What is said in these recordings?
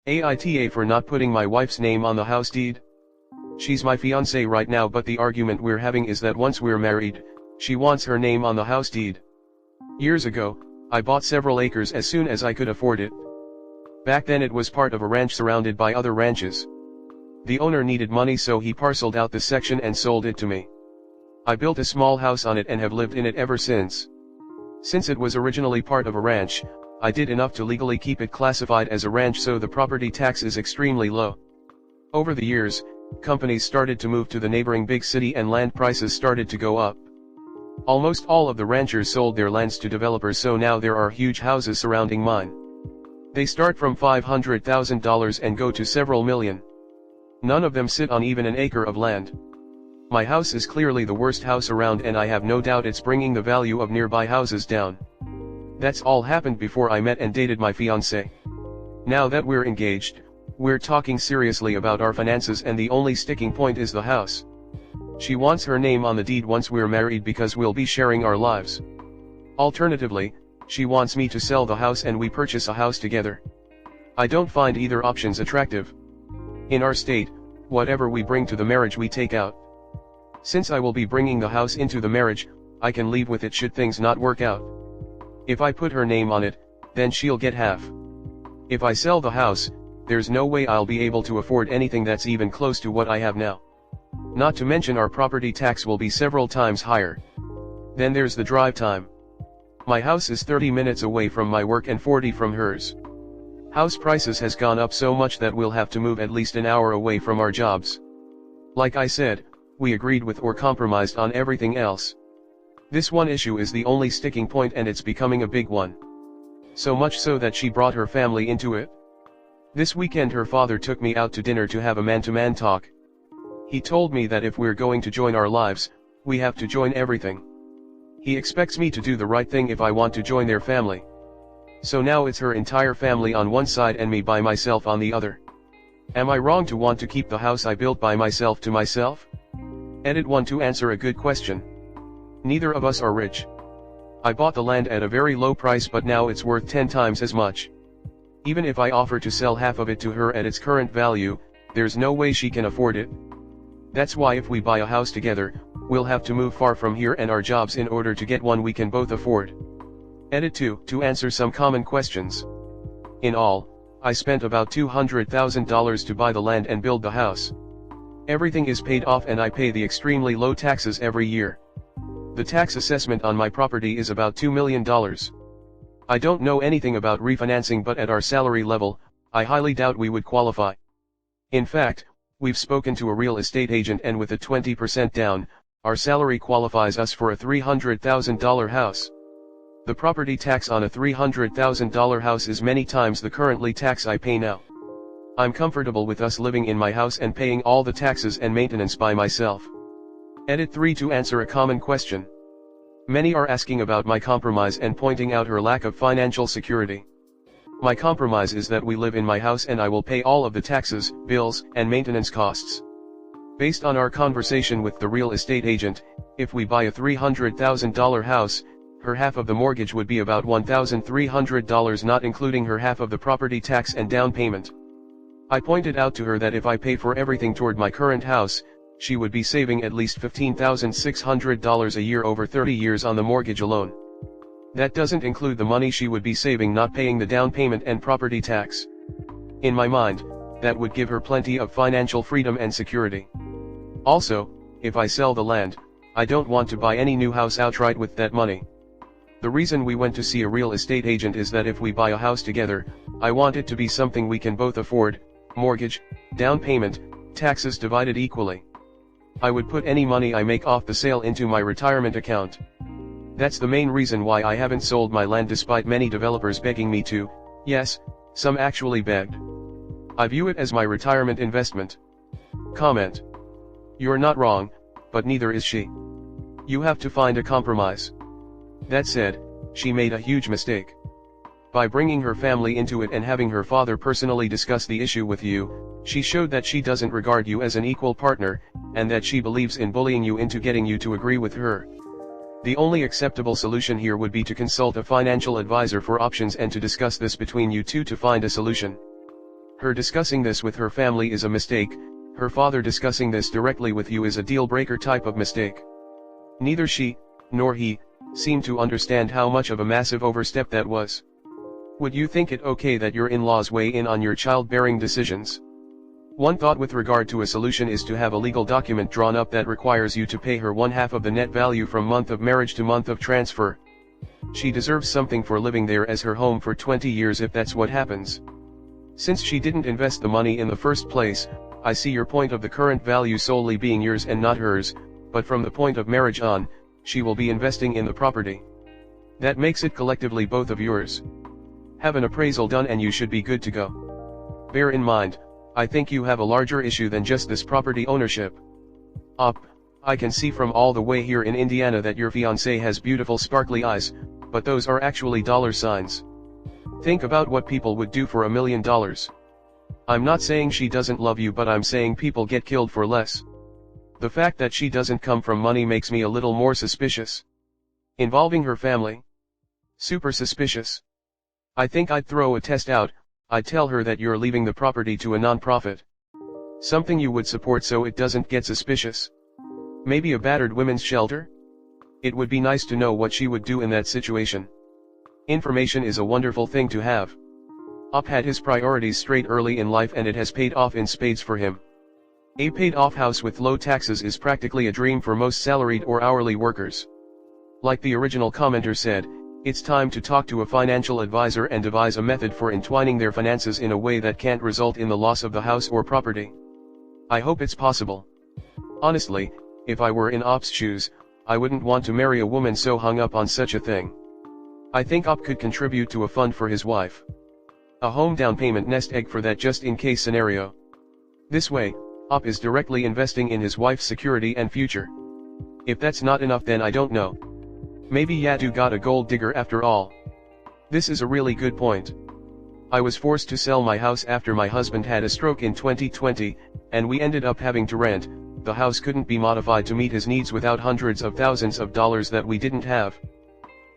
AITA for not putting my wife's name on the house deed. She's my fiancée right now, but the argument we're having is that once we're married, she wants her name on the house deed. Years ago, I bought several acres as soon as I could afford it. Back then it was part of a ranch surrounded by other ranches. The owner needed money, so he parceled out this section and sold it to me. I built a small house on it and have lived in it ever since. Since it was originally part of a ranch, I did enough to legally keep it classified as a ranch, so the property tax is extremely low. Over the years, companies started to move to the neighboring big city and land prices started to go up. Almost all of the ranchers sold their lands to developers, so now there are huge houses surrounding mine. They start from $500,000 and go to several million. None of them sit on even an acre of land. My house is clearly the worst house around, and I have no doubt it's bringing the value of nearby houses down. That's all happened before I met and dated my fiancée. Now that we're engaged, we're talking seriously about our finances, and the only sticking point is the house. She wants her name on the deed once we're married because we'll be sharing our lives. Alternatively, she wants me to sell the house and we purchase a house together. I don't find either options attractive. In our state, whatever we bring to the marriage we take out. Since I will be bringing the house into the marriage, I can leave with it should things not work out. If I put her name on it, then she'll get half. If I sell the house, there's no way I'll be able to afford anything that's even close to what I have now. Not to mention our property tax will be several times higher. Then there's the drive time. My house is 30 minutes away from my work and 40 from hers. House prices has gone up so much that we'll have to move at least an hour away from our jobs. Like I said, we agreed with or compromised on everything else. This one issue is the only sticking point, and it's becoming a big one. So much so that she brought her family into it. This weekend her father took me out to dinner to have a man-to-man talk. He told me that if we're going to join our lives, we have to join everything. He expects me to do the right thing if I want to join their family. So now it's her entire family on one side and me by myself on the other. Am I wrong to want to keep the house I built by myself to myself? Edit 1. To answer a good question. Neither of us are rich. I bought the land at a very low price, but now it's worth 10 times as much. Even if I offer to sell half of it to her at its current value, there's no way she can afford it. That's why if we buy a house together, we'll have to move far from here and our jobs in order to get one we can both afford. Edit 2. To answer some common questions. In all, I spent about $200,000 to buy the land and build the house. Everything is paid off and I pay the extremely low taxes every year. The tax assessment on my property is about $2 million. I don't know anything about refinancing, but at our salary level, I highly doubt we would qualify. In fact, we've spoken to a real estate agent, and with a 20% down, our salary qualifies us for a $300,000 house. The property tax on a $300,000 house is many times the currently tax I pay now. I'm comfortable with us living in my house and paying all the taxes and maintenance by myself. Edit 3. To answer a common question. Many are asking about my compromise and pointing out her lack of financial security. My compromise is that we live in my house and I will pay all of the taxes, bills, and maintenance costs. Based on our conversation with the real estate agent, if we buy a $300,000 house, her half of the mortgage would be about $1,300, not including her half of the property tax and down payment. I pointed out to her that if I pay for everything toward my current house, she would be saving at least $15,600 a year over 30 years on the mortgage alone. That doesn't include the money she would be saving not paying the down payment and property tax. In my mind, that would give her plenty of financial freedom and security. Also, if I sell the land, I don't want to buy any new house outright with that money. The reason we went to see a real estate agent is that if we buy a house together, I want it to be something we can both afford, mortgage, down payment, taxes divided equally. I would put any money I make off the sale into my retirement account. That's the main reason why I haven't sold my land despite many developers begging me to. Yes, some actually begged. I view it as my retirement investment. Comment. You're not wrong, but neither is she. You have to find a compromise. That said, she made a huge mistake. By bringing her family into it and having her father personally discuss the issue with you, she showed that she doesn't regard you as an equal partner, and that she believes in bullying you into getting you to agree with her. The only acceptable solution here would be to consult a financial advisor for options and to discuss this between you two to find a solution. Her discussing this with her family is a mistake, her father discussing this directly with you is a deal-breaker type of mistake. Neither she, nor he, seem to understand how much of a massive overstep that was. Would you think it okay that your in-laws weigh in on your childbearing decisions? One thought with regard to a solution is to have a legal document drawn up that requires you to pay her 1/2 of the net value from month of marriage to month of transfer. She deserves something for living there as her home for 20 years if that's what happens. Since she didn't invest the money in the first place, I see your point of the current value solely being yours and not hers, but from the point of marriage on, she will be investing in the property. That makes it collectively both of yours. Have an appraisal done and you should be good to go. Bear in mind, I think you have a larger issue than just this property ownership. I can see from all the way here in Indiana that your fiancé has beautiful sparkly eyes, but those are actually dollar signs. Think about what people would do for $1 million. I'm not saying she doesn't love you, but I'm saying people get killed for less. The fact that she doesn't come from money makes me a little more suspicious. Involving her family? Super suspicious. I think I'd throw a test out. I'd tell her that you're leaving the property to a non-profit. Something you would support so it doesn't get suspicious. Maybe a battered women's shelter? It would be nice to know what she would do in that situation. Information is a wonderful thing to have. Had his priorities straight early in life and it has paid off in spades for him. A paid-off house with low taxes is practically a dream for most salaried or hourly workers. Like the original commenter said, it's time to talk to a financial advisor and devise a method for entwining their finances in a way that can't result in the loss of the house or property. I hope it's possible. Honestly, if I were in Op's shoes, I wouldn't want to marry a woman so hung up on such a thing. I think Op could contribute to a fund for his wife. A home down payment nest egg for that just-in-case scenario. This way, Op is directly investing in his wife's security and future. If that's not enough, then I don't know. Maybe Yadu got a gold digger after all. This is a really good point. I was forced to sell my house after my husband had a stroke in 2020, and we ended up having to rent. The house couldn't be modified to meet his needs without hundreds of thousands of dollars that we didn't have.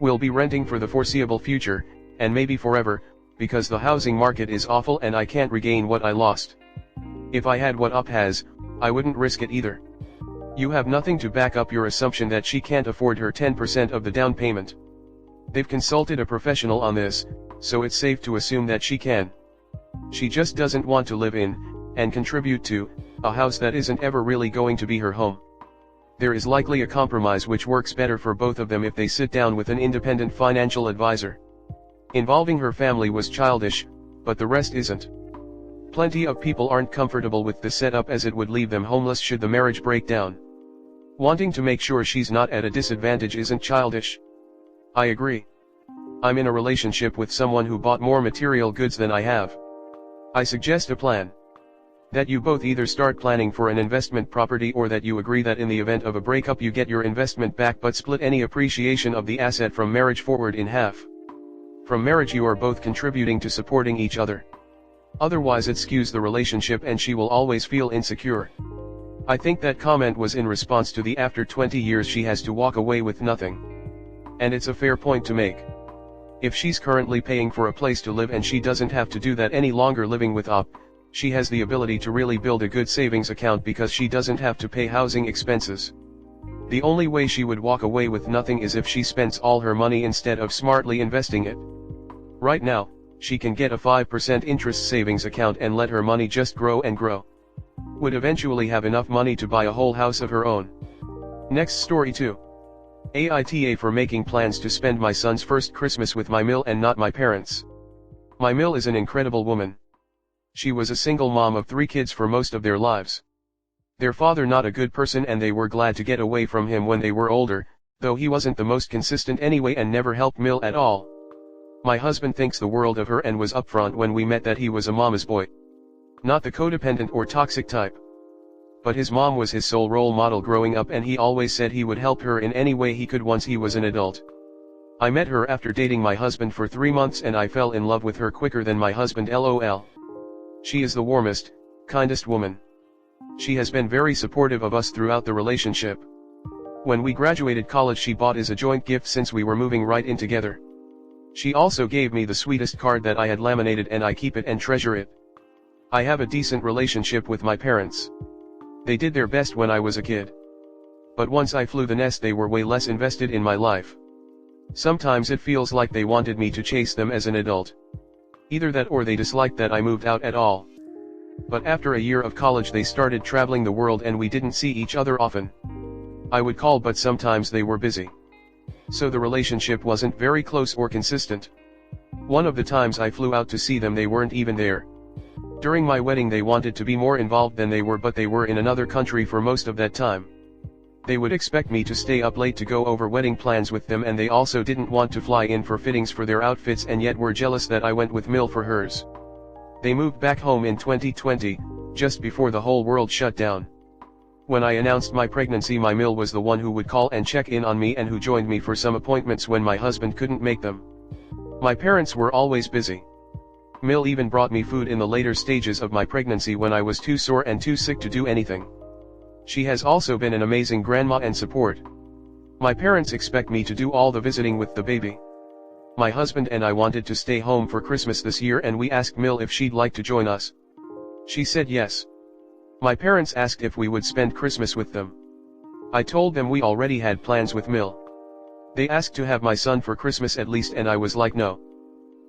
We'll be renting for the foreseeable future, and maybe forever, because the housing market is awful and I can't regain what I lost. If I had what Op has, I wouldn't risk it either. You have nothing to back up your assumption that she can't afford her 10% of the down payment. They've consulted a professional on this, so it's safe to assume that she can. She just doesn't want to live in, and contribute to, a house that isn't ever really going to be her home. There is likely a compromise which works better for both of them if they sit down with an independent financial advisor. Involving her family was childish, but the rest isn't. Plenty of people aren't comfortable with the setup as it would leave them homeless should the marriage break down. Wanting to make sure she's not at a disadvantage isn't childish. I agree. I'm in a relationship with someone who bought more material goods than I have. I suggest a plan. That you both either start planning for an investment property or that you agree that in the event of a breakup you get your investment back but split any appreciation of the asset from marriage forward in half. From marriage you are both contributing to supporting each other. Otherwise it skews the relationship and she will always feel insecure. I think that comment was in response to the after 20 years she has to walk away with nothing. And it's a fair point to make. If she's currently paying for a place to live and she doesn't have to do that any longer living with Op, she has the ability to really build a good savings account because she doesn't have to pay housing expenses. The only way she would walk away with nothing is if she spends all her money instead of smartly investing it. Right now, she can get a 5% interest savings account and let her money just grow and grow. Would eventually have enough money to buy a whole house of her own. Next story 2. AITA for making plans to spend my son's first Christmas with my mill and not my parents. My mill is an incredible woman. She was a single mom of 3 kids for most of their lives. Their father not a good person and they were glad to get away from him when they were older, though he wasn't the most consistent anyway and never helped Mill at all. My husband thinks the world of her and was upfront when we met that he was a mama's boy. Not the codependent or toxic type. But his mom was his sole role model growing up and he always said he would help her in any way he could once he was an adult. I met her after dating my husband for 3 months and I fell in love with her quicker than my husband LOL. She is the warmest, kindest woman. She has been very supportive of us throughout the relationship. When we graduated college she bought us a joint gift since we were moving right in together. She also gave me the sweetest card that I had laminated and I keep it and treasure it. I have a decent relationship with my parents. They did their best when I was a kid. But once I flew the nest, they were way less invested in my life. Sometimes it feels like they wanted me to chase them as an adult. Either that or they disliked that I moved out at all. But after a year of college they started traveling the world and we didn't see each other often. I would call but sometimes they were busy. So the relationship wasn't very close or consistent. One of the times I flew out to see them they weren't even there. During my wedding they wanted to be more involved than they were, but they were in another country for most of that time. They would expect me to stay up late to go over wedding plans with them, and they also didn't want to fly in for fittings for their outfits and yet were jealous that I went with Mill for hers. They moved back home in 2020, just before the whole world shut down. When I announced my pregnancy, my Mill was the one who would call and check in on me and who joined me for some appointments when my husband couldn't make them. My parents were always busy. Mill even brought me food in the later stages of my pregnancy when I was too sore and too sick to do anything. She has also been an amazing grandma and support. My parents expect me to do all the visiting with the baby. My husband and I wanted to stay home for Christmas this year and we asked Mill if she'd like to join us. She said yes. My parents asked if we would spend Christmas with them. I told them we already had plans with Mill. They asked to have my son for Christmas at least and I was like no.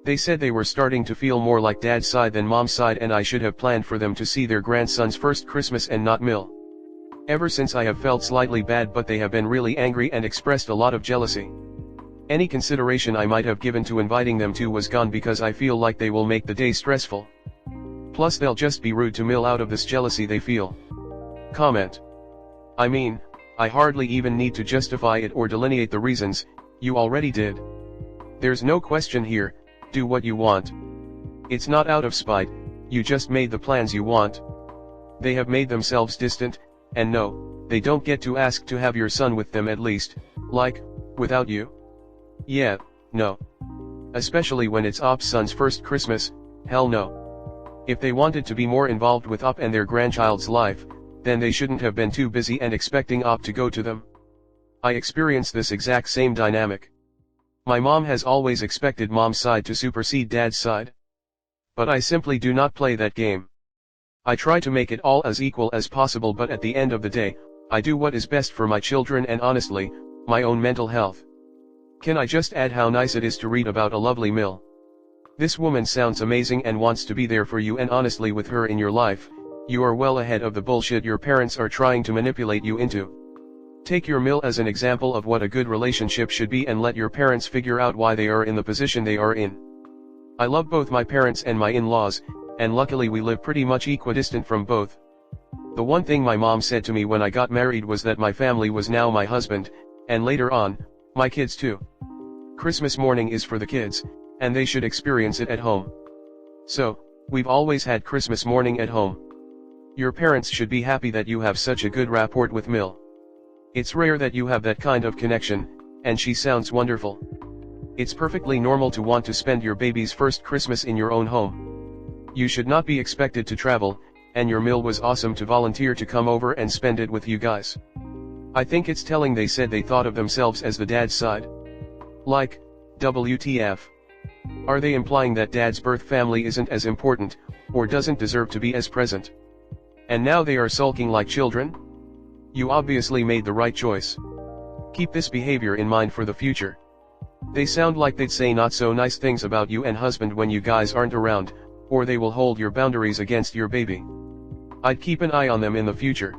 They said they were starting to feel more like dad's side than mom's side and I should have planned for them to see their grandson's first Christmas and not Mill. Ever since I have felt slightly bad, but they have been really angry and expressed a lot of jealousy. Any consideration I might have given to inviting them to was gone because I feel like they will make the day stressful. Plus they'll just be rude to Mill out of this jealousy they feel. Comment. I mean, I hardly even need to justify it or delineate the reasons, you already did. There's no question here, do what you want. It's not out of spite, you just made the plans you want. They have made themselves distant, and no, they don't get to ask to have your son with them at least, like, without you? Yeah, no. Especially when it's Op's son's first Christmas, hell no. If they wanted to be more involved with Op and their grandchild's life, then they shouldn't have been too busy and expecting Op to go to them. I experienced this exact same dynamic. My mom has always expected mom's side to supersede dad's side. But I simply do not play that game. I try to make it all as equal as possible, but at the end of the day, I do what is best for my children and honestly, my own mental health. Can I just add how nice it is to read about a lovely Mill? This woman sounds amazing and wants to be there for you, and honestly with her in your life, you are well ahead of the bullshit your parents are trying to manipulate you into. Take your Mill as an example of what a good relationship should be and let your parents figure out why they are in the position they are in. I love both my parents and my in-laws, and luckily we live pretty much equidistant from both. The one thing my mom said to me when I got married was that my family was now my husband, and later on, my kids too. Christmas morning is for the kids, and they should experience it at home. So, we've always had Christmas morning at home. Your parents should be happy that you have such a good rapport with Mill. It's rare that you have that kind of connection, and she sounds wonderful. It's perfectly normal to want to spend your baby's first Christmas in your own home. You should not be expected to travel, and your Mill was awesome to volunteer to come over and spend it with you guys. I think it's telling they said they thought of themselves as the dad's side. Like, WTF. Are they implying that dad's birth family isn't as important, or doesn't deserve to be as present? And now they are sulking like children? You obviously made the right choice. Keep this behavior in mind for the future. They sound like they'd say not so nice things about you and husband when you guys aren't around, or they will hold your boundaries against your baby. I'd keep an eye on them in the future.